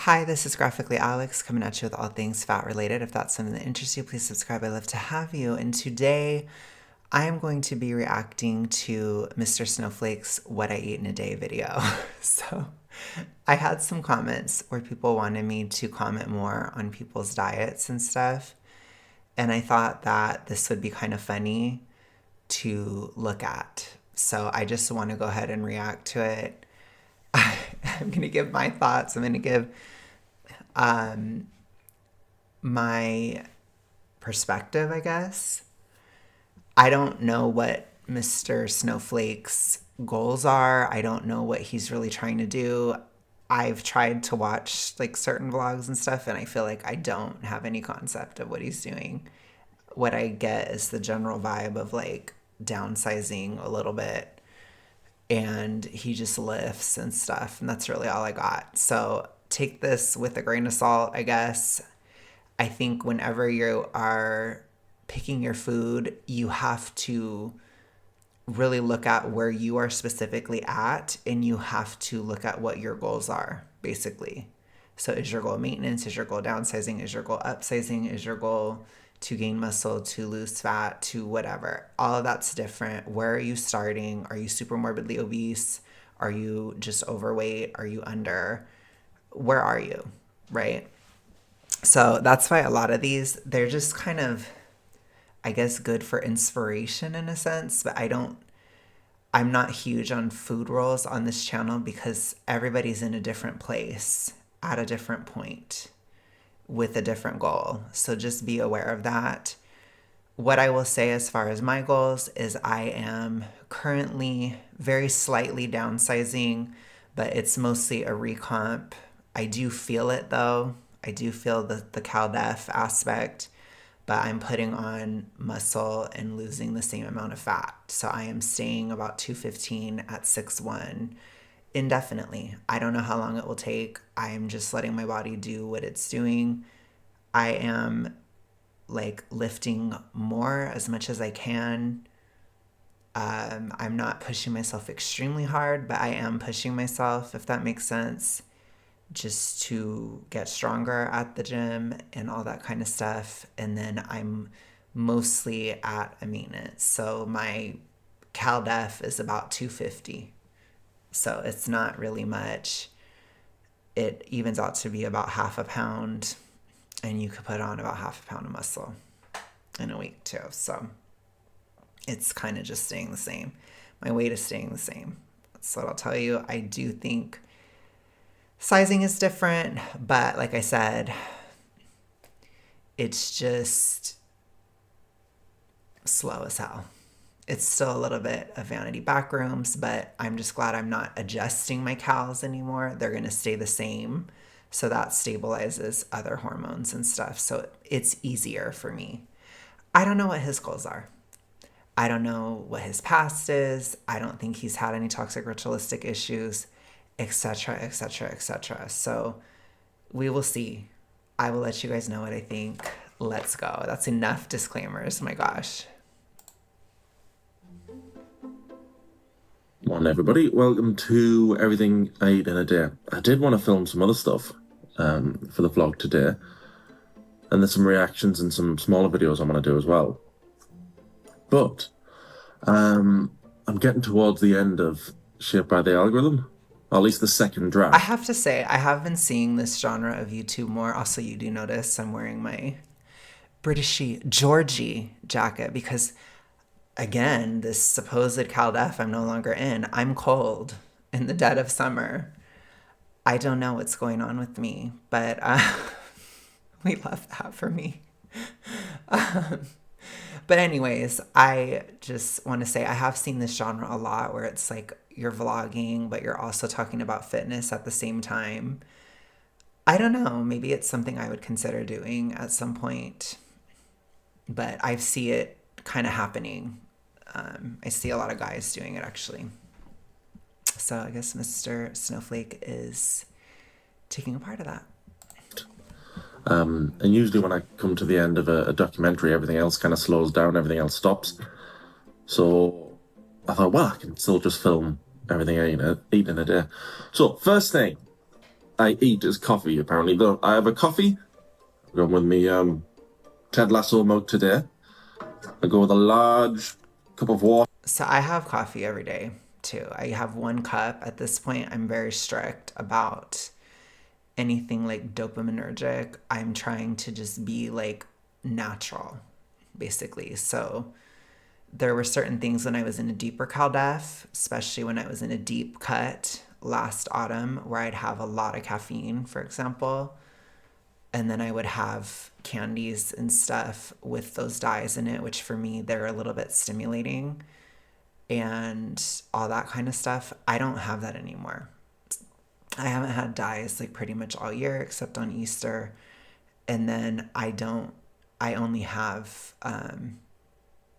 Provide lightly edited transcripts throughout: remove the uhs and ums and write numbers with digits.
Hi, this is Graphically Alex coming at you with all things fat related. If that's something that interests you, please subscribe. I'd love to have you. And today I am going to be reacting to Mr. Snowflake's What I Eat in a Day video. So I had some comments where people wanted me to comment more on people's diets and stuff. And I thought that this would be kind of funny to look at. So I just want to go ahead and react to it. I'm going to give my thoughts. I'm going to give my perspective, I guess. I don't know what Mr. Snowflake's goals are. I don't know what he's really trying to do. I've tried to watch like certain vlogs and stuff, and I feel like I don't have any concept of what he's doing. What I get is the general vibe of like downsizing a little bit, and he just lifts and stuff, and that's really all I got. So take this with a grain of salt, I guess. I think whenever you are picking your food, you have to really look at where you are specifically at, and you have to look at what your goals are, basically. So is your goal maintenance? Is your goal downsizing? Is your goal upsizing? Is your goal to gain muscle, to lose fat, to whatever? All of that's different. Where are you starting? Are you super morbidly obese? Are you just overweight? Are you under? Where are you, right? So that's why a lot of these, they're just kind of, I guess, good for inspiration in a sense, but I'm not huge on food rules on this channel because everybody's in a different place at a different point with a different goal. So just be aware of that. What I will say as far as my goals is I am currently very slightly downsizing, but it's mostly a recomp. I do feel it though. I do feel the CalDef aspect, but I'm putting on muscle and losing the same amount of fat. So I am staying about 215 at 6'1" indefinitely. I don't know how long it will take. I am just letting my body do what it's doing. I am like lifting more as much as I can. I'm not pushing myself extremely hard, but I am pushing myself, if that makes sense, just to get stronger at the gym and all that kind of stuff. And then I'm mostly at a maintenance. So my CalDef is about 250. So it's not really much. It evens out to be about half a pound, and you could put on about half a pound of muscle in a week too. So it's kind of just staying the same. My weight is staying the same. That's what I'll tell you. I do think sizing is different, but like I said, it's just slow as hell. It's still a little bit of vanity back rooms, but I'm just glad I'm not adjusting my cals anymore. They're going to stay the same. So that stabilizes other hormones and stuff. So it's easier for me. I don't know what his goals are. I don't know what his past is. I don't think he's had any toxic ritualistic issues, etc., etc., etc. So we will see. I will let you guys know what I think. Let's go. That's enough disclaimers. My gosh. Morning, everybody. Welcome to Everything I Eat in a Day. I did want to film some other stuff for the vlog today, and there's some reactions and some smaller videos I'm going to do as well. But I'm getting towards the end of Shaped by the Algorithm, or at least the second draft. I have to say, I have been seeing this genre of YouTube more. Also, you do notice I'm wearing my Britishy Georgie jacket because, again, this supposed CalDef I'm no longer in. I'm cold in the dead of summer. I don't know what's going on with me, but we love that for me. But anyways, I just want to say I have seen this genre a lot where it's like you're vlogging, but you're also talking about fitness at the same time. I don't know. Maybe it's something I would consider doing at some point, but I see it kind of happening. I see a lot of guys doing it actually. So I guess Mr. Snowflake is taking a part of that. And usually when I come to the end of a documentary, everything else kind of slows down, everything else stops. So I thought, well, I can still just film everything I eat in a day. So first thing, I eat is coffee, apparently. Though I have a coffee. I'm going with me Ted Lasso mug today. I go with a large cup of water. So I have coffee every day too. I have one cup. At this point, I'm very strict about anything like dopaminergic. I'm trying to just be like natural, basically. So there were certain things when I was in a deeper CalDef, especially when I was in a deep cut last autumn, where I'd have a lot of caffeine, for example. And then I would have candies and stuff with those dyes in it, which for me, they're a little bit stimulating and all that kind of stuff. I don't have that anymore. I haven't had dyes like pretty much all year except on Easter. And then I only have,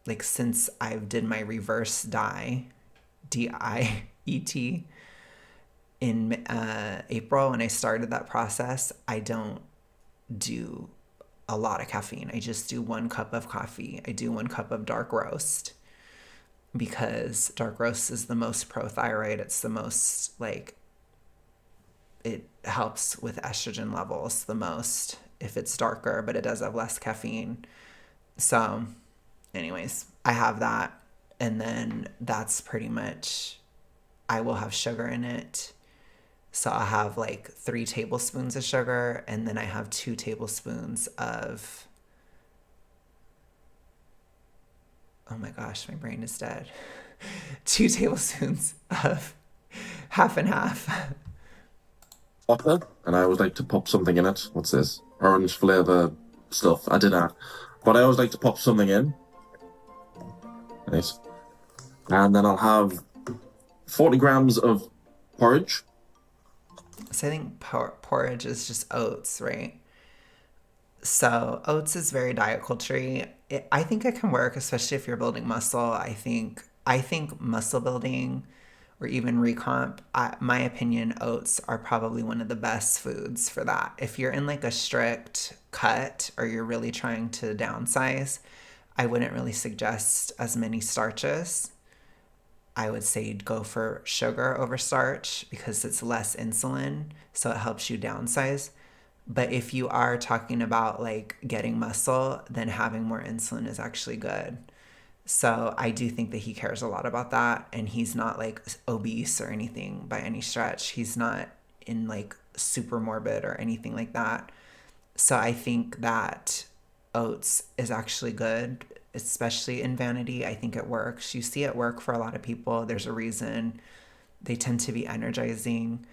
like, since I did my reverse dye, DIET, in April when I started that process, I don't do a lot of caffeine. I just do one cup of coffee. I do one cup of dark roast because dark roast is the most pro-thyroid. It's the most like, it helps with estrogen levels the most if it's darker, but it does have less caffeine. So, anyways, I have that. And then that's pretty much, I will have sugar in it. So I'll have like 3 tablespoons of sugar, and then I have 2 tablespoons of, oh my gosh, my brain is dead. 2 tablespoons of half and half. And I always like to pop something in it. What's this? Orange flavor stuff. I did that. But I always like to pop something in. Nice. And then I'll have 40 grams of porridge. So I think porridge is just oats, right? So oats is very diet culture. I think it can work, especially if you're building muscle. I think muscle building or even recomp, my opinion, oats are probably one of the best foods for that. If you're in like a strict cut or you're really trying to downsize, I wouldn't really suggest as many starches. I would say go for sugar over starch because it's less insulin, so it helps you downsize. But if you are talking about like getting muscle, then having more insulin is actually good. So I do think that he cares a lot about that. And he's not like obese or anything by any stretch. He's not in like super morbid or anything like that. So I think that oats is actually good, especially in vanity. I think it works. You see it work for a lot of people. There's a reason. They tend to be energizing.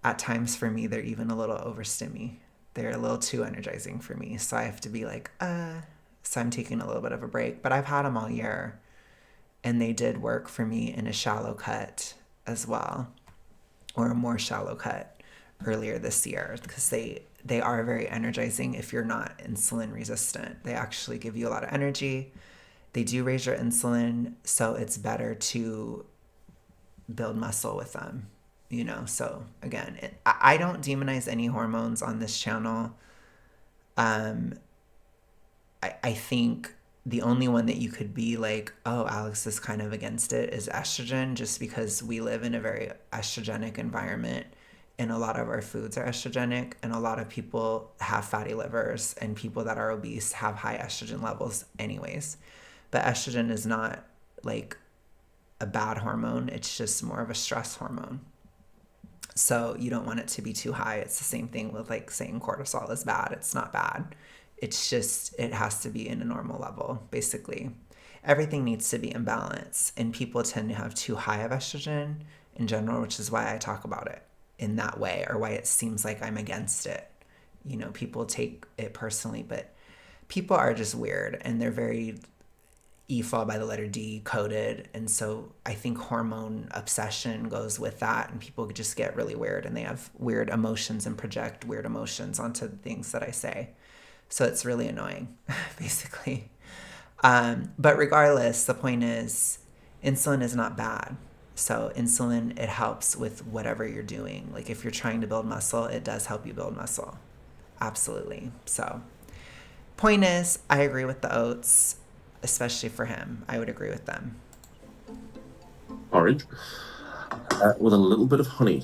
At times for me, they're even a little overstimmy. They're a little too energizing for me. So I have to be like, So I'm taking a little bit of a break. But I've had them all year. And they did work for me in a shallow cut as well, or a more shallow cut earlier this year because they are very energizing if you're not insulin resistant. They actually give you a lot of energy. They do raise your insulin, so it's better to build muscle with them, you know? So again, I don't demonize any hormones on this channel. Um, I think the only one that you could be like, oh, Alex is kind of against it is estrogen, just because we live in a very estrogenic environment and a lot of our foods are estrogenic, and a lot of people have fatty livers, and people that are obese have high estrogen levels, anyways. But estrogen is not like a bad hormone, it's just more of a stress hormone. So you don't want it to be too high. It's the same thing with like saying cortisol is bad. It's not bad. It's just, it has to be in a normal level, basically. Everything needs to be in balance. And people tend to have too high of estrogen in general, which is why I talk about it in that way, or why it seems like I'm against it. You know, people take it personally, but people are just weird and they're very E fall by the letter D coded. And so I think hormone obsession goes with that. And people just get really weird and they have weird emotions and project weird emotions onto the things that I say. So it's really annoying, basically. But regardless, the point is insulin is not bad. So insulin, it helps with whatever you're doing. Like if you're trying to build muscle, it does help you build muscle. Absolutely. So point is, I agree with the oats, especially for him. I would agree with them. Porridge with a little bit of honey.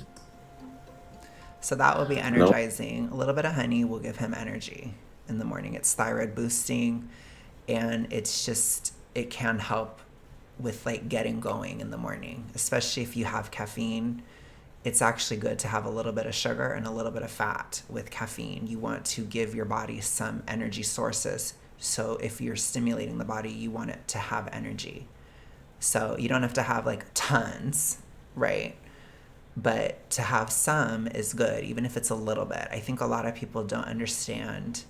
So that will be No, energizing. A little bit of honey will give him energy in the morning. It's thyroid boosting, and it's just, it can help with like getting going in the morning, especially if you have caffeine. It's actually good to have a little bit of sugar and a little bit of fat with caffeine. You want to give your body some energy sources. So if you're stimulating the body, you want it to have energy. So you don't have to have like tons, right? But to have some is good, even if it's a little bit. I think a lot of people don't understand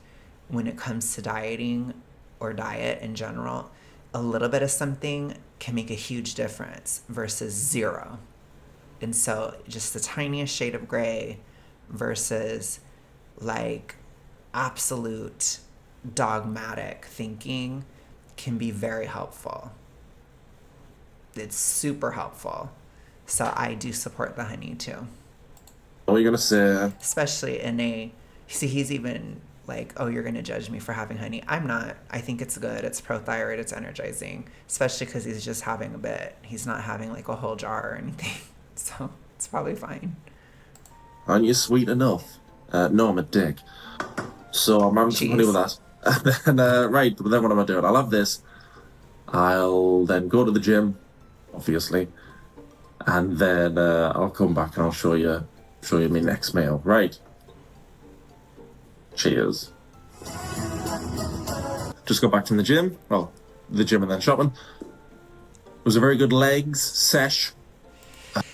when it comes to dieting or diet in general, a little bit of something can make a huge difference versus zero. And so just the tiniest shade of gray versus like absolute dogmatic thinking can be very helpful. It's super helpful. So I do support the honey too. what are you gonna say? Especially in a, see, he's even like, oh, you're going to judge me for having honey. I'm not. I think it's good. It's prothyroid. It's energizing, especially because he's just having a bit. He's not having like a whole jar or anything. So it's probably fine. Aren't you sweet enough? No, I'm a dick. So I'm having some honey with Jeez. that. And then, right, but then what am I doing? I'll have this. I'll then go to the gym, obviously, and then I'll come back and I'll show you my next meal. Right. Cheers. Just got back from the gym. Well, the gym and then shopping. It was a very good legs sesh.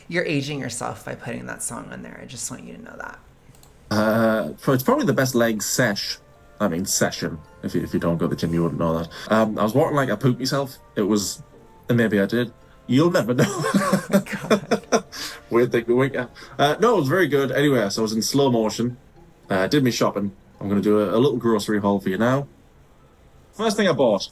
You're aging yourself by putting that song on there. I just want you to know that. It's probably the best legs sesh. I mean session. If you don't go to the gym, you wouldn't know that. I was walking like I pooped myself. It was, and maybe I did. You'll never know. Oh my God. Weird thing to wink at. No, it was very good. Anyway, so I was in slow motion. Did me shopping. I'm going to do a little grocery haul for you now. First thing I bought.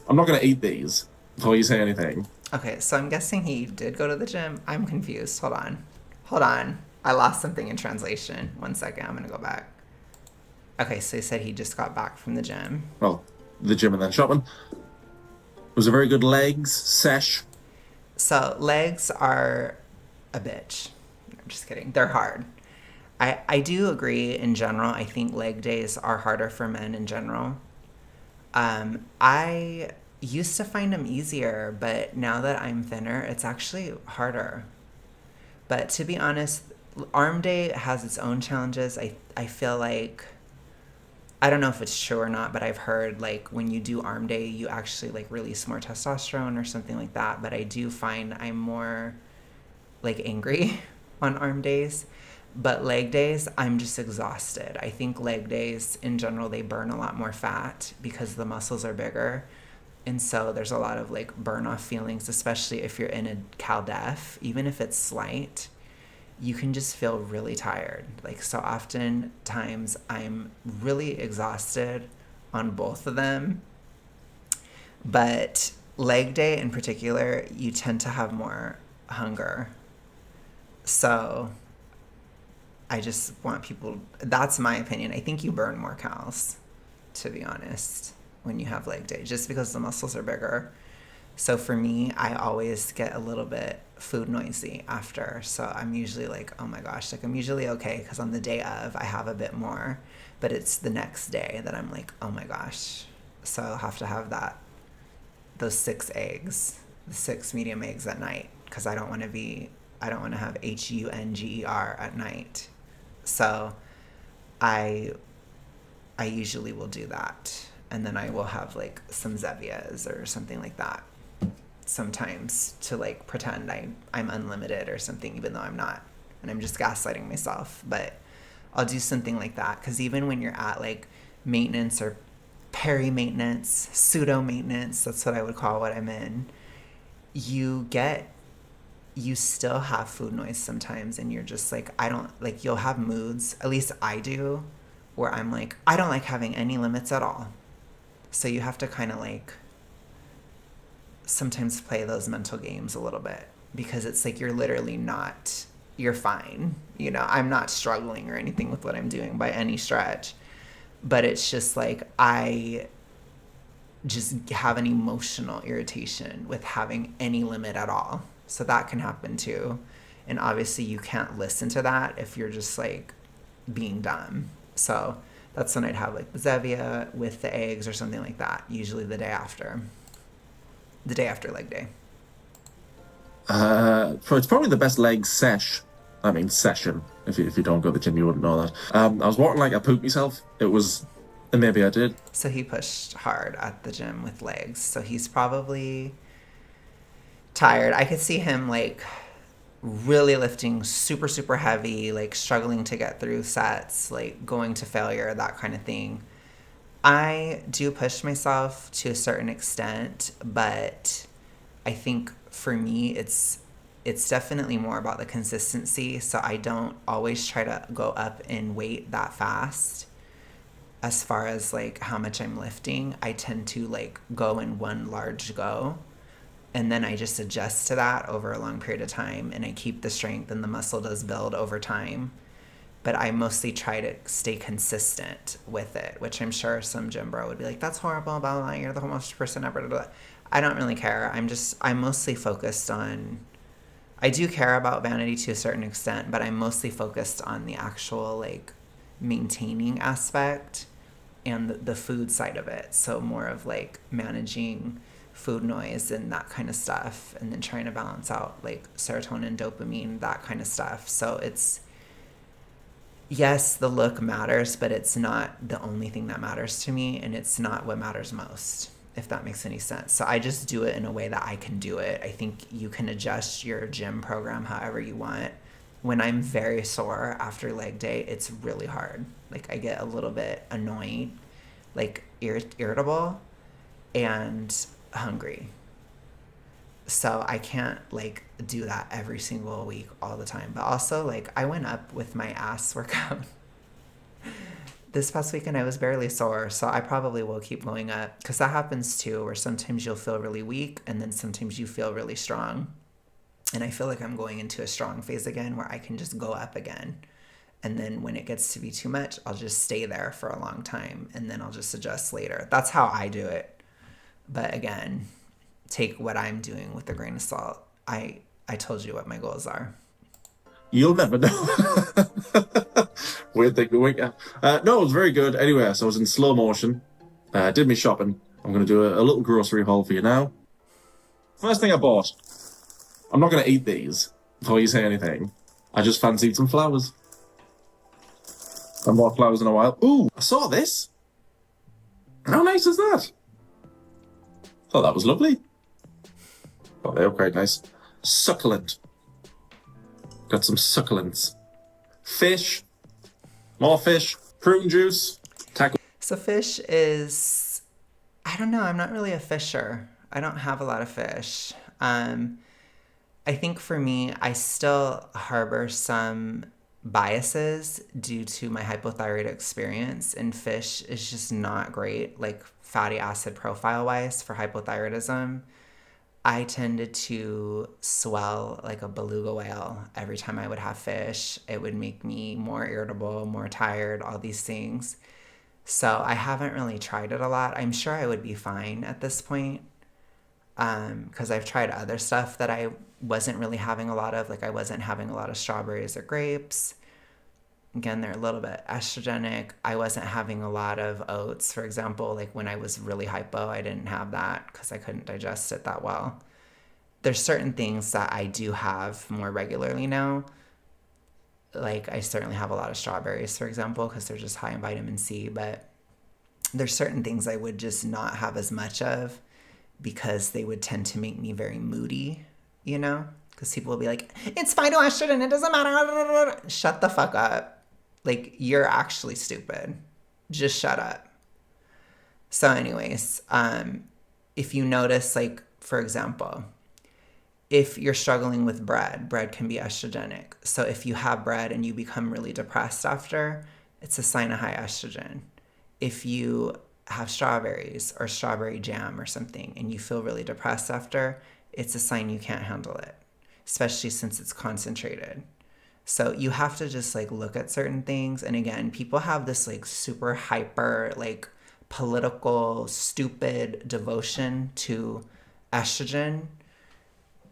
I'm not going to eat these before you say anything. Okay, so I'm guessing he did go to the gym. I'm confused. Hold on. Hold on. I lost something in translation. 1 second. I'm going to go back. Okay, so he said he just got back from the gym. Well, the gym and then shopping. It was a very good legs sesh. So legs are a bitch. I'm just kidding. They're hard. I do agree in general. I think leg days are harder for men in general. I used to find them easier, but now that I'm thinner, it's actually harder. But to be honest, arm day has its own challenges. I feel like, I don't know if it's true or not, but I've heard like when you do arm day, you actually like release more testosterone or something like that. But I do find I'm more like angry on arm days. But leg days, I'm just exhausted. I think leg days in general, they burn a lot more fat because the muscles are bigger. And so there's a lot of like burn off feelings, especially if you're in a cal def, even if it's slight, you can just feel really tired. Like, so often times I'm really exhausted on both of them. But leg day in particular, you tend to have more hunger. So I just want people, that's my opinion. I think you burn more calories, to be honest, when you have leg day, just because the muscles are bigger. So for me, I always get a little bit food noisy after. So I'm usually like, oh my gosh, like I'm usually okay because on the day of, I have a bit more, but it's the next day that I'm like, oh my gosh. So I'll have to have those 6 eggs, the 6 medium eggs at night because I don't want to have hunger at night. So I I usually will do that. And then I will have like some Zevias or something like that sometimes to like pretend I'm unlimited or something, even though I'm not. And I'm just gaslighting myself. But I'll do something like that. Because even when you're at like maintenance or peri-maintenance, pseudo-maintenance, that's what I would call what I'm in, you still have food noise sometimes, and you're just like, I don't like, you'll have moods, at least I do, where I'm like, I don't like having any limits at all. So you have to kind of like sometimes play those mental games a little bit, because it's like you're literally not, you're fine, I'm not struggling or anything with what I'm doing by any stretch, but it's just like I just have an emotional irritation with having any limit at all. So that can happen too. And obviously, you can't listen to that if you're just like being dumb. So that's when I'd have like the Zevia with the eggs or something like that, usually the day after leg day. It's probably the best leg sesh. I mean session. If you don't go to the gym, you wouldn't know that. I was walking like I pooped myself. It was, and maybe I did. So he pushed hard at the gym with legs. So he's probably tired. I could see him like really lifting super, super heavy, like struggling to get through sets, like going to failure, that kind of thing. I do push myself to a certain extent, but I think for me it's definitely more about the consistency. So I don't always try to go up in weight that fast. As far as like how much I'm lifting, I tend to like go in one large go, and then I just adjust to that over a long period of time, and I keep the strength and the muscle does build over time. But I mostly try to stay consistent with it, which I'm sure some gym bro would be like, "That's horrible, blah blah, blah. You're the most person ever." Blah, blah. I don't really care. I'm mostly focused on. I do care about vanity to a certain extent, but I'm mostly focused on the actual like maintaining aspect and the food side of it. So more of like managing food noise and that kind of stuff, and then trying to balance out like serotonin, dopamine, that kind of stuff. So it's, yes, the look matters, but it's not the only thing that matters to me, and it's not what matters most, if that makes any sense. So I just do it in a way that I can do it. I think you can adjust your gym program however you want. When I'm very sore after leg day, it's really hard. Like I get a little bit annoyed, like irritable and hungry. So I can't like do that every single week all the time. But also like I went up with my ass workout this past weekend. I was barely sore, so I probably will keep going up, because that happens too, where sometimes you'll feel really weak and then sometimes you feel really strong. And I feel like I'm going into a strong phase again where I can just go up again. And then when it gets to be too much, I'll just stay there for a long time and then I'll just adjust later. That's how I do it. But again, take what I'm doing with a grain of salt. I told you what my goals are. You'll never know. Weird thing to wink at. No, it was very good. Anyway, so I was in slow motion. Did me shopping. I'm going to do a little grocery haul for you now. First thing I bought. I'm not going to eat these before you say anything. I just fancied some flowers. I haven't bought flowers in a while. Ooh, I saw this. How nice is that? Thought that was lovely. Oh, they were quite nice. Succulent. Got some succulents. Fish. More fish. Prune juice. Taco. So fish is, I don't know, I'm not really a fisher. I don't have a lot of fish. I think for me, I still harbor some biases due to my hypothyroid experience, and fish is just not great, like fatty acid profile wise for hypothyroidism. I tended to swell like a beluga whale every time I would have fish. It would make me more irritable, more tired, all these things. So I haven't really tried it a lot. I'm sure I would be fine at this point, because I've tried other stuff that I wasn't really having a lot of. Like I wasn't having a lot of strawberries or grapes. Again, they're a little bit estrogenic. I wasn't having a lot of oats, for example. Like when I was really hypo, I didn't have that because I couldn't digest it that well. There's certain things that I do have more regularly now. Like I certainly have a lot of strawberries, for example, because they're just high in vitamin C. But there's certain things I would just not have as much of because they would tend to make me very moody, you know? Because people will be like, it's phytoestrogen, it doesn't matter. Shut the fuck up. Like, you're actually stupid. Just shut up. So, anyways, if you notice, like, for example, if you're struggling with bread can be estrogenic. So if you have bread and you become really depressed after, it's a sign of high estrogen. If you have strawberries or strawberry jam or something and you feel really depressed after, it's a sign you can't handle it, especially since it's concentrated. So you have to just like look at certain things. And again, people have this like super hyper, like political, stupid devotion to estrogen.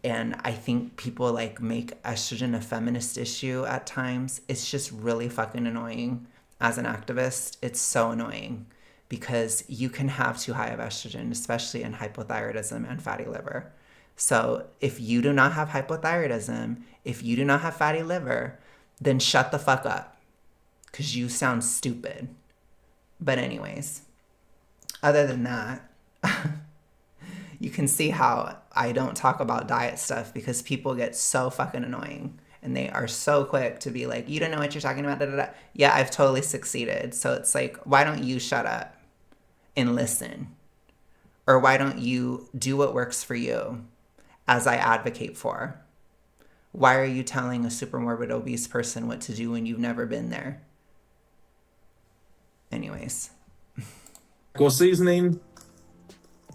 And I think people like make estrogen a feminist issue at times. It's just really fucking annoying. As an activist, it's so annoying because you can have too high of estrogen, especially in hypothyroidism and fatty liver. So if you do not have hypothyroidism, if you do not have fatty liver, then shut the fuck up because you sound stupid. But anyways, other than that, you can see how I don't talk about diet stuff because people get so fucking annoying and they are so quick to be like, you don't know what you're talking about. Da, da, da. Yeah, I've totally succeeded. So it's like, why don't you shut up and listen? Or why don't you do what works for you as I advocate for? Why are you telling a super morbid obese person what to do when you've never been there? Anyways. Taco seasoning.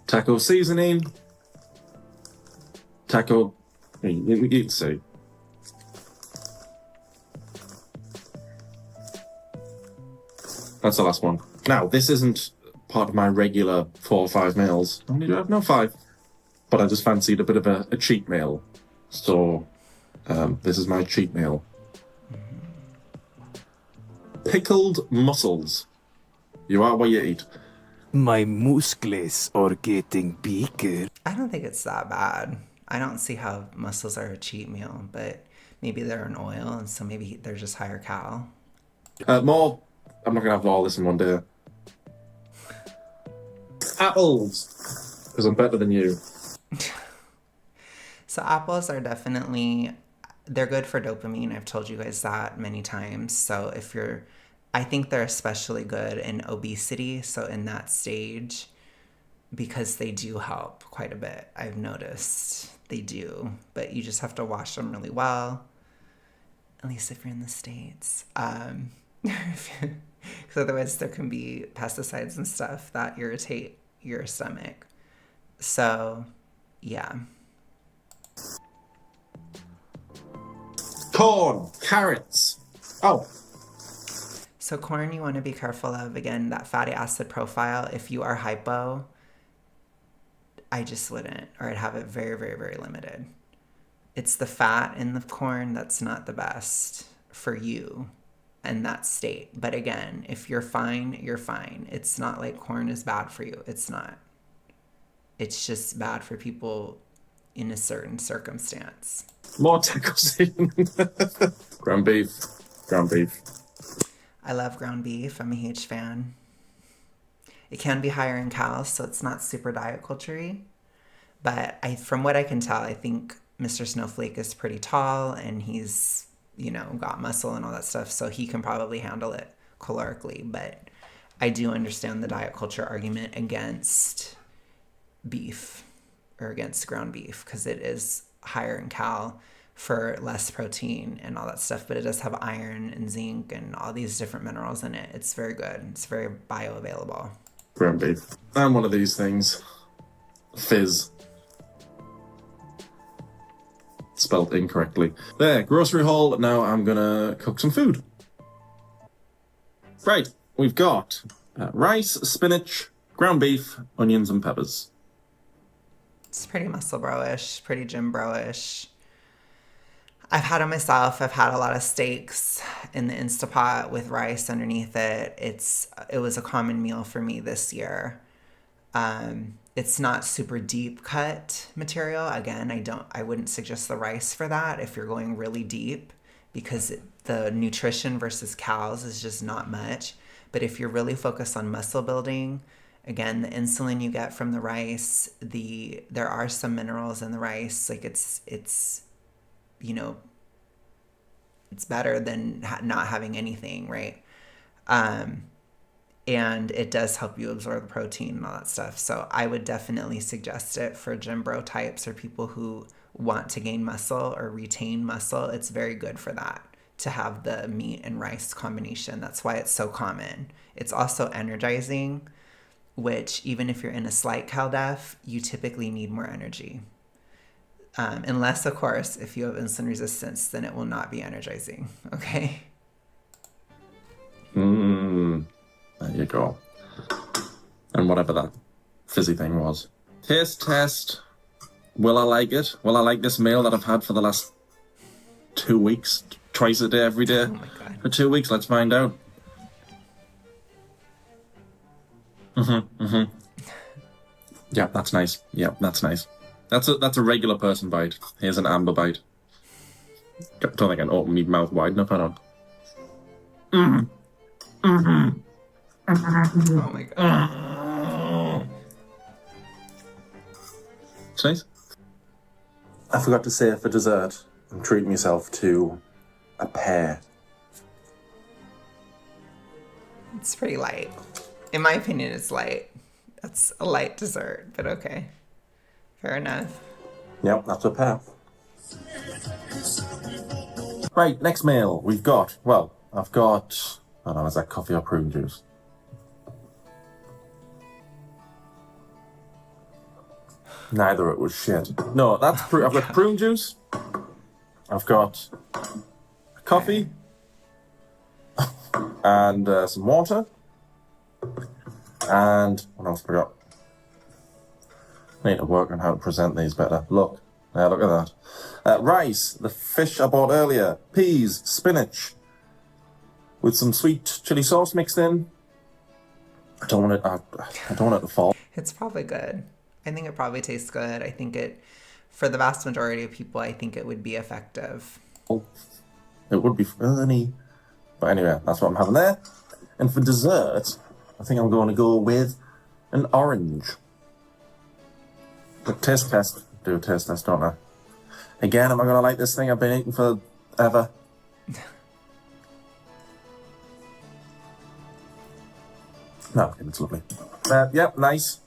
Taco seasoning. Taco. You can see. That's the last one. Now, this isn't part of my regular 4 or 5 meals. How many do I have? No, 5. But I just fancied a bit of a cheat meal. So, this is my cheat meal. Pickled mussels. You are what you eat. My muscles are getting bigger. I don't think it's that bad. I don't see how mussels are a cheat meal, but maybe they're an oil, and so maybe they're just higher cal. More. I'm not going to have all this in one day. Apples. Because I'm better than you. So apples are definitely, they're good for dopamine. I've told you guys that many times. So if you're, I think they're especially good in obesity. So in that stage, because they do help quite a bit. I've noticed they do, but you just have to wash them really well. At least if you're in the States. Because otherwise there can be pesticides and stuff that irritate your stomach. So, yeah. Corn. Carrots. Oh. So corn you want to be careful of. Again, that fatty acid profile. If you are hypo, I just wouldn't. Or I'd have it very, very, very limited. It's the fat in the corn that's not the best for you in that state. But again, if you're fine, you're fine. It's not like corn is bad for you. It's not. It's just bad for people in a certain circumstance. More taco seasoning. Ground beef. Ground beef. I love ground beef. I'm a huge fan. It can be higher in cal, so it's not super diet culture-y. But from what I can tell, I think Mr. Snowflake is pretty tall and he's, got muscle and all that stuff. So he can probably handle it calorically. But I do understand the diet culture argument against beef or against ground beef because it is higher in cal for less protein and all that stuff. But it does have iron and zinc and all these different minerals in it. It's very good. It's very bioavailable. Ground beef. And one of these things. Fizz. Spelled incorrectly. There, grocery haul. Now I'm gonna cook some food. Right, we've got rice, spinach, ground beef, onions, and peppers. It's pretty muscle bro-ish, pretty gym bro-ish. I've had it myself. I've had a lot of steaks in the Instapot with rice underneath it. It was a common meal for me this year. It's not super deep cut material. Again, I wouldn't suggest the rice for that if you're going really deep because the nutrition versus calories is just not much. But if you're really focused on muscle building, again, the insulin you get from the rice, there are some minerals in the rice. Like it's better than not having anything, right? And it does help you absorb the protein and all that stuff. So I would definitely suggest it for gym bro types or people who want to gain muscle or retain muscle. It's very good for that to have the meat and rice combination. That's why it's so common. It's also energizing, which even if you're in a slight cal def, you typically need more energy. Unless, of course, if you have insulin resistance, then it will not be energizing. Okay? There you go. And whatever that fizzy thing was. Taste test. Will I like it? Will I like this meal that I've had for the last 2 weeks? Twice a day, every day? Oh my God. For 2 weeks, let's find out. Yeah, that's nice. Yeah, that's nice. That's a regular person bite. Here's an amber bite. Don't think I can open my mouth wide enough. Hold on. Oh my God. It's nice. I forgot to say for dessert, I'm treating myself to a pear. It's pretty light. In my opinion, it's light. That's a light dessert, but okay. Fair enough. Yep, that's a pear. Right, next meal we've got, I've got, I don't know, is that coffee or prune juice? Neither, it was shit. No, that's I've got prune juice. I've got coffee and some water. And what else have I got? I need to work on how to present these better. Look at that. Rice, the fish I bought earlier. Peas, spinach, with some sweet chili sauce mixed in. I don't want it to fall. It's probably good. I think it probably tastes good. I think for the vast majority of people, I think it would be effective. It would be funny. But anyway, that's what I'm having there. And for dessert, I think I'm going to go with an orange. A taste test. Do a taste test, don't I? Again, am I going to like this thing I've been eating forever? No, okay, it's lovely. Yep, nice.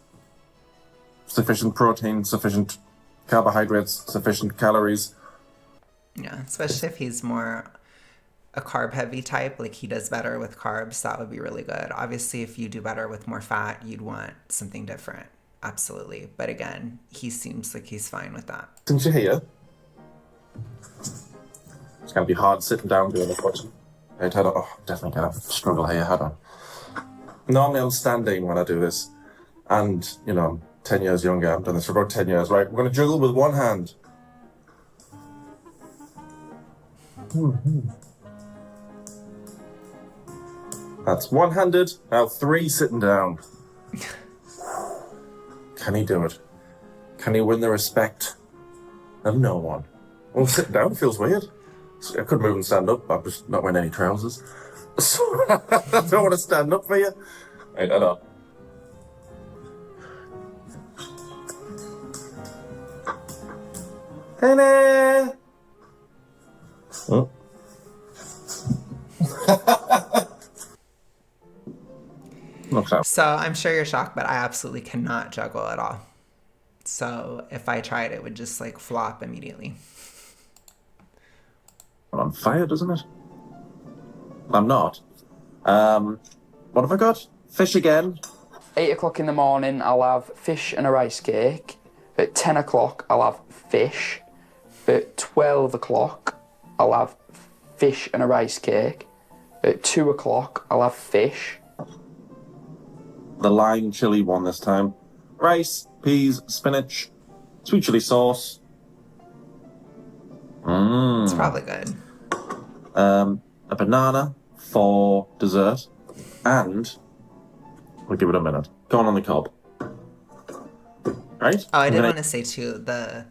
Sufficient protein, sufficient carbohydrates, sufficient calories. Yeah, especially if he's more a carb-heavy type, like he does better with carbs, that would be really good. Obviously, if you do better with more fat, you'd want something different. Absolutely. But again, he seems like he's fine with that. Since you're here, it's going to be hard sitting down doing this watching. Definitely going to struggle here. Hold on. Normally I'm standing when I do this. And, I'm 10 years younger. I've done this for about 10 years. Right, we're going to juggle with one hand. That's one-handed. Now 3 sitting down. Can he do it? Can he win the respect of no one? Well, sitting down feels weird. I could move and stand up. I'm just not wearing any trousers. So I don't want to stand up for you. I don't know. Hello. Oh. So I'm sure you're shocked, but I absolutely cannot juggle at all. So if I tried, it would just like flop immediately. Well, on fire, doesn't it? I'm not. What have I got? Fish again. 8 o'clock in the morning, I'll have fish and a rice cake. At 10 o'clock, I'll have fish. At 12 o'clock, I'll have fish and a rice cake. At 2 o'clock, I'll have fish. The lime chili one this time. Rice, peas, spinach, sweet chili sauce. It's probably good. A banana for dessert. And we'll give it a minute. Go on the cob. Right? Oh, I did want to say too, the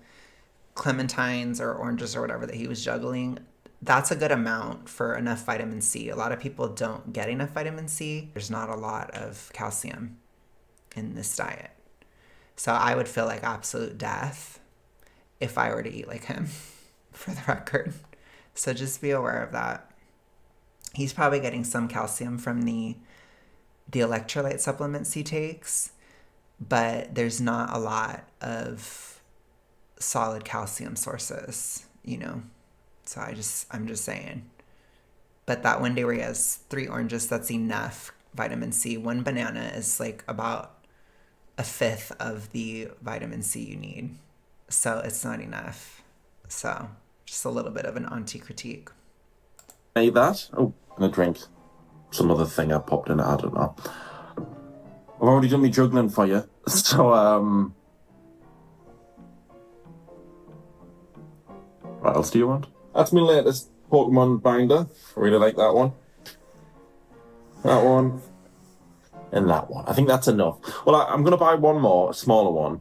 clementines or oranges or whatever that he was juggling, that's a good amount for enough vitamin C. A lot of people don't get enough vitamin C. There's not a lot of calcium in this diet. So I would feel like absolute death if I were to eat like him, for the record. So just be aware of that. He's probably getting some calcium from the electrolyte supplements he takes, but there's not a lot of solid calcium sources, So I'm just saying. But that one day where he has 3 oranges, that's enough vitamin C. 1 banana is like about a fifth of the vitamin C you need. So it's not enough. So just a little bit of an anti-critique. Made that. Oh, and a drink. Some other thing I popped in it, I don't know. I've already done my juggling for you. So, What else do you want? That's my latest Pokemon binder. I really like that one. That one. And that one. I think that's enough. Well, I'm going to buy one more, a smaller one,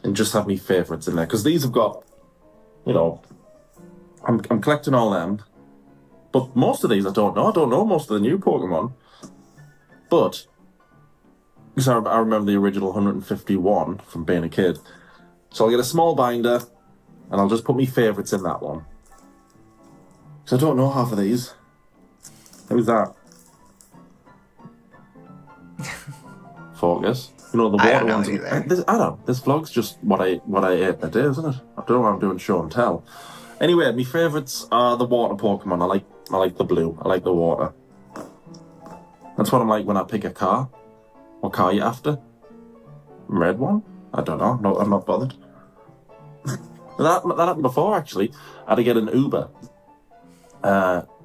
and just have my favourites in there. Because these have got, I'm collecting all them. But most of these I don't know. I don't know most of the new Pokemon. But, because I remember the original 151 from being a kid. So I'll get a small binder, and I'll just put my favourites in that one. Because I don't know half of these. Who's that? Focus. The water I don't know ones. either. I don't. This vlog's just what I ate in a day, isn't it? I don't know what I'm doing show and tell. Anyway, my favourites are the water Pokemon. I like the blue. I like the water. That's what I'm like when I pick a car. What car are you after? Red one? I don't know. No, I'm not bothered. that happened before, actually. I had to get an Uber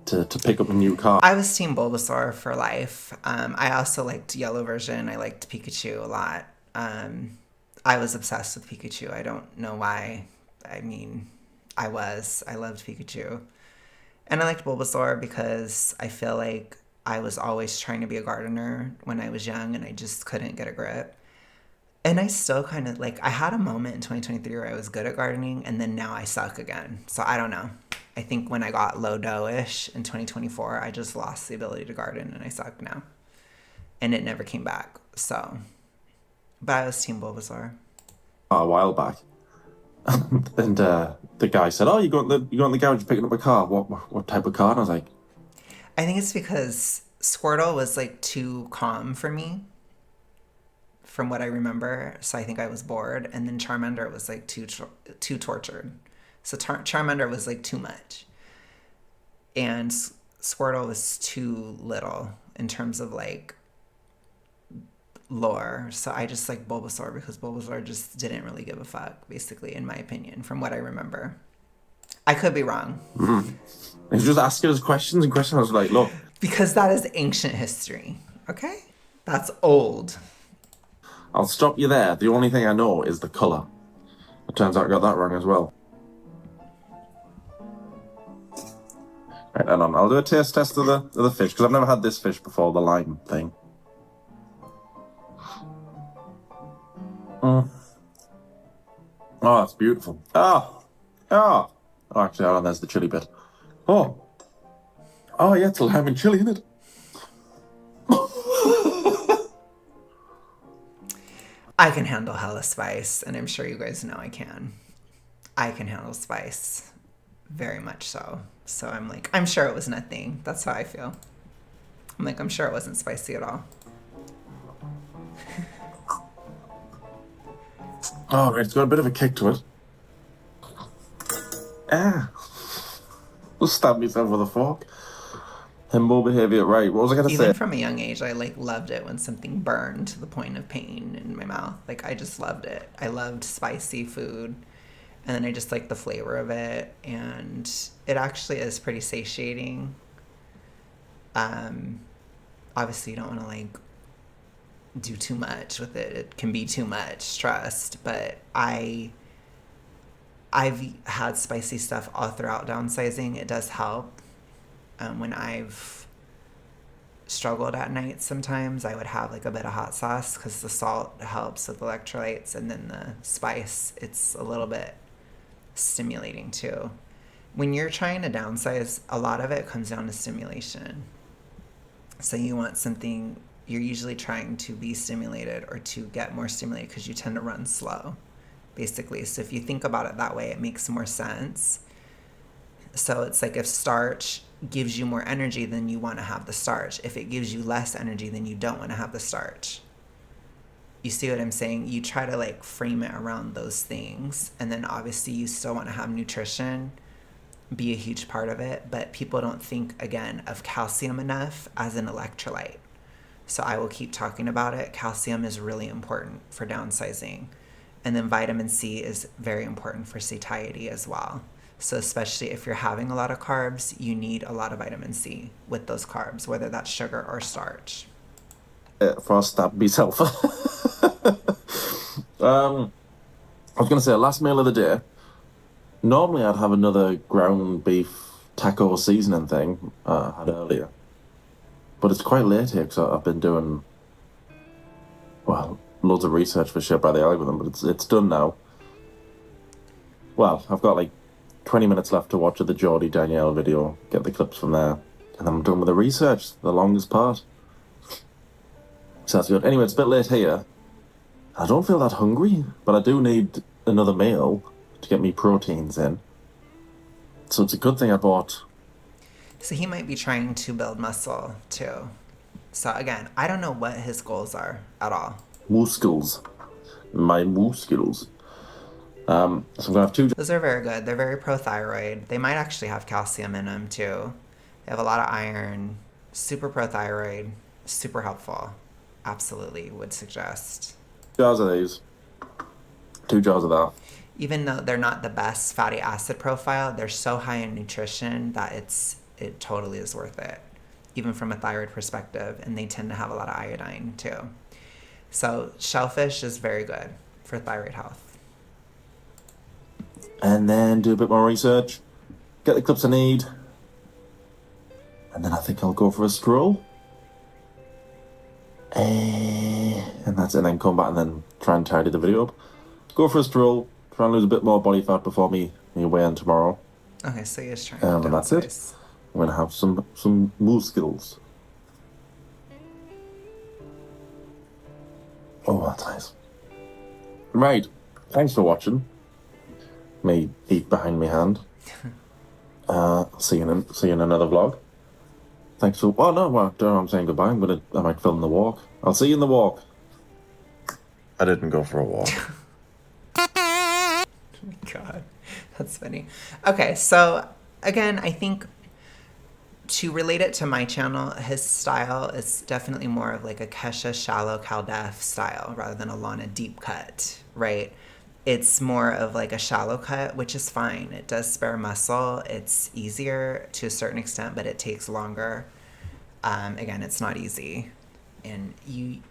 to pick up a new car. I was Team Bulbasaur for life. I also liked Yellow version. I liked Pikachu a lot. I was obsessed with Pikachu. I don't know why. I mean, I loved Pikachu. And I liked Bulbasaur because I feel like I was always trying to be a gardener when I was young and I just couldn't get a grip. And I still kind of, I had a moment in 2023 where I was good at gardening and then now I suck again. So I don't know. I think when I got low dough-ish in 2024, I just lost the ability to garden and I suck now. And it never came back. So, but I was Team Bulbasaur. A while back. And the guy said, "Oh, you go in the garage picking up a car. What type of car?" And I was like, I think it's because Squirtle was too calm for me, from what I remember. So I think I was bored, and then Charmander was too tortured. So Charmander was too much, and Squirtle was too little in terms of lore. So I just like Bulbasaur because Bulbasaur just didn't really give a fuck, basically, in my opinion, from what I remember. I could be wrong. Mm-hmm. He was just asking us questions and questions. I was like, look. Because that is ancient history, okay? That's old. I'll stop you there. The only thing I know is the colour. It turns out I got that wrong as well. Right, hang on. I'll do a taste test of the fish, because I've never had this fish before, the lime thing. Oh, that's beautiful. Oh, actually, hold on, there's the chili bit. Oh, yeah, it's lime and chili, isn't it? I can handle hella spice, and I'm sure you guys know I can. I can handle spice, very much so. So I'm sure it was nothing. That's how I feel. I'm sure it wasn't spicy at all. Oh, it's got a bit of a kick to it. I'll stab myself with a fork. Himbo behavior, right. What was I going to say? Even from a young age, I loved it when something burned to the point of pain in my mouth. I just loved it. I loved spicy food. And then I just like the flavor of it. And it actually is pretty satiating. Obviously, you don't want to do too much with it. It can be too much, trust. But I've had spicy stuff all throughout downsizing. It does help. When I've struggled at night sometimes, I would have a bit of hot sauce because the salt helps with electrolytes, and then the spice, it's a little bit stimulating too. When you're trying to downsize, a lot of it comes down to stimulation. So you want something, you're usually trying to be stimulated or to get more stimulated because you tend to run slow, basically. So if you think about it that way, it makes more sense. So it's if starch gives you more energy, then you want to have the starch. If it gives you less energy, then you don't want to have the starch. You see what I'm saying? You try to frame it around those things. And then obviously you still want to have nutrition be a huge part of it, but people don't think, again, of calcium enough as an electrolyte. So I will keep talking about it. Calcium is really important for downsizing. And then vitamin C is very important for satiety as well. So especially if you're having a lot of carbs, you need a lot of vitamin C with those carbs, whether that's sugar or starch. For us, that myself. I was going to say, last meal of the day, Normally, I'd have another ground beef taco seasoning thing I had earlier, but it's quite late here because I've been doing, well, loads of research for Shape by the Algorithm, but it's done now. Well, I've got like 20 minutes left to watch the Geordie Danielle video, get the clips from there, and then I'm done with the research, the longest part. So that's good. Anyway, it's a bit late here. I don't feel that hungry, but I do need another meal to get me proteins in. So it's a good thing I bought. So he might be trying to build muscle too. So again, I don't know what his goals are at all. Muscles. My muscles. So I'm gonna have two. Those are very good. They're very prothyroid. They might actually have calcium in them too. They have a lot of iron, super prothyroid, super helpful. Absolutely would suggest. Jars of these. 2 jars of that. Even though they're not the best fatty acid profile, they're so high in nutrition that it totally is worth it, even from a thyroid perspective. And they tend to have a lot of iodine too. So shellfish is very good for thyroid health. And then do a bit more research. Get the clips I need. And then I think I'll go for a stroll. And that's it. And then come back and then try and tidy the video up. Go for a stroll. Try and lose a bit more body fat before me weigh in tomorrow. Okay, so you're just trying And to that's it. downsize. I'm gonna have some muscles. Oh, that's nice. Right. Thanks for watching. Me eat behind me hand. See you in another vlog. Thanks for. Oh no, well, don't know, I'm saying goodbye. I might film the walk. I'll see you in the walk. I didn't go for a walk. God, that's funny. Okay, so again, I think to relate it to my channel, his style is definitely more of like a Kesha shallow Caldef style rather than a Lana deep cut, right? It's more of like a shallow cut, which is fine. It does spare muscle. It's easier to a certain extent, but it takes longer. Again, it's not easy. And you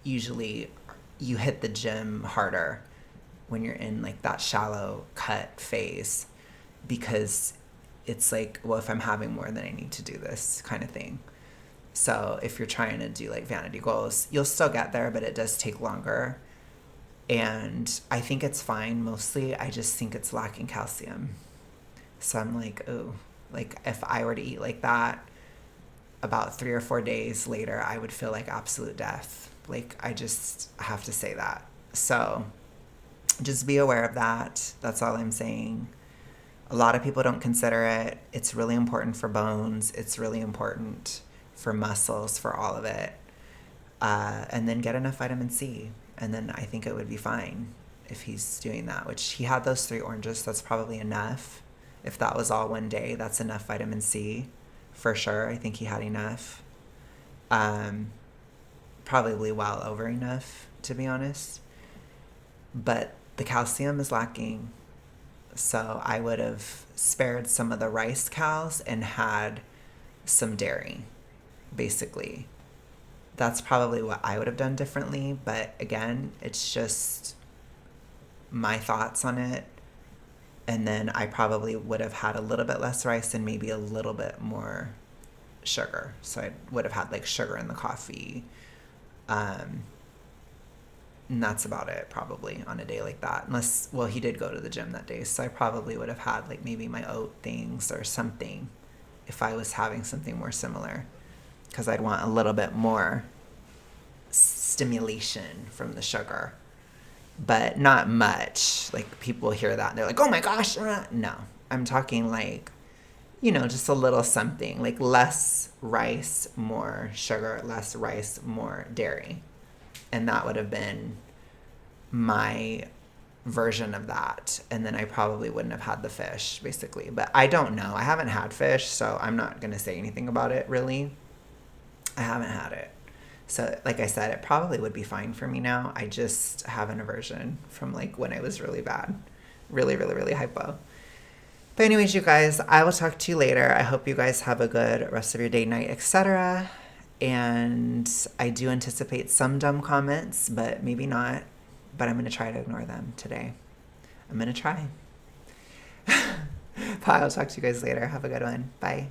hit the gym harder when you're in like that shallow cut phase because it's like, well, if I'm having more, then I need to do this kind of thing. So if you're trying to do like vanity goals, you'll still get there, but it does take longer. And I think it's fine mostly. I just think it's lacking calcium. So I'm like, oh, like if I were to eat like that, about 3 or 4 days later, I would feel like absolute death. Like I just have to say that. So just be aware of that. That's all I'm saying. A lot of people don't consider it. It's really important for bones. It's really important for muscles, for all of it. And then get enough vitamin C. And then I think it would be fine if he's doing that, which he had those 3 oranges. That's probably enough. If that was all one day, that's enough vitamin C for sure. I think he had enough. Probably well over enough, to be honest. But the calcium is lacking. So I would have spared some of the rice cows and had some dairy, basically. That's probably what I would have done differently. But again, it's just my thoughts on it. And then I probably would have had a little bit less rice and maybe a little bit more sugar. So I would have had like sugar in the coffee. And that's about it probably on a day like that. Unless, well, he did go to the gym that day. So I probably would have had like maybe my oat things or something if I was having something more similar. Because I'd want a little bit more stimulation from the sugar. But not much. Like people hear that and they're like, oh my gosh. No, I'm talking like, just a little something. Like less rice, more sugar, less rice, more dairy. And that would have been my version of that. And then I probably wouldn't have had the fish, basically. But I don't know. I haven't had fish, so I'm not going to say anything about it, really. I haven't had it. So, like I said, it probably would be fine for me now. I just have an aversion from, like, when I was really bad. Really, really, really hypo. But anyways, you guys, I will talk to you later. I hope you guys have a good rest of your day, night, etc. And I do anticipate some dumb comments, but maybe not. But I'm going to try to ignore them today. I'm going to try. Bye. I'll talk to you guys later. Have a good one. Bye.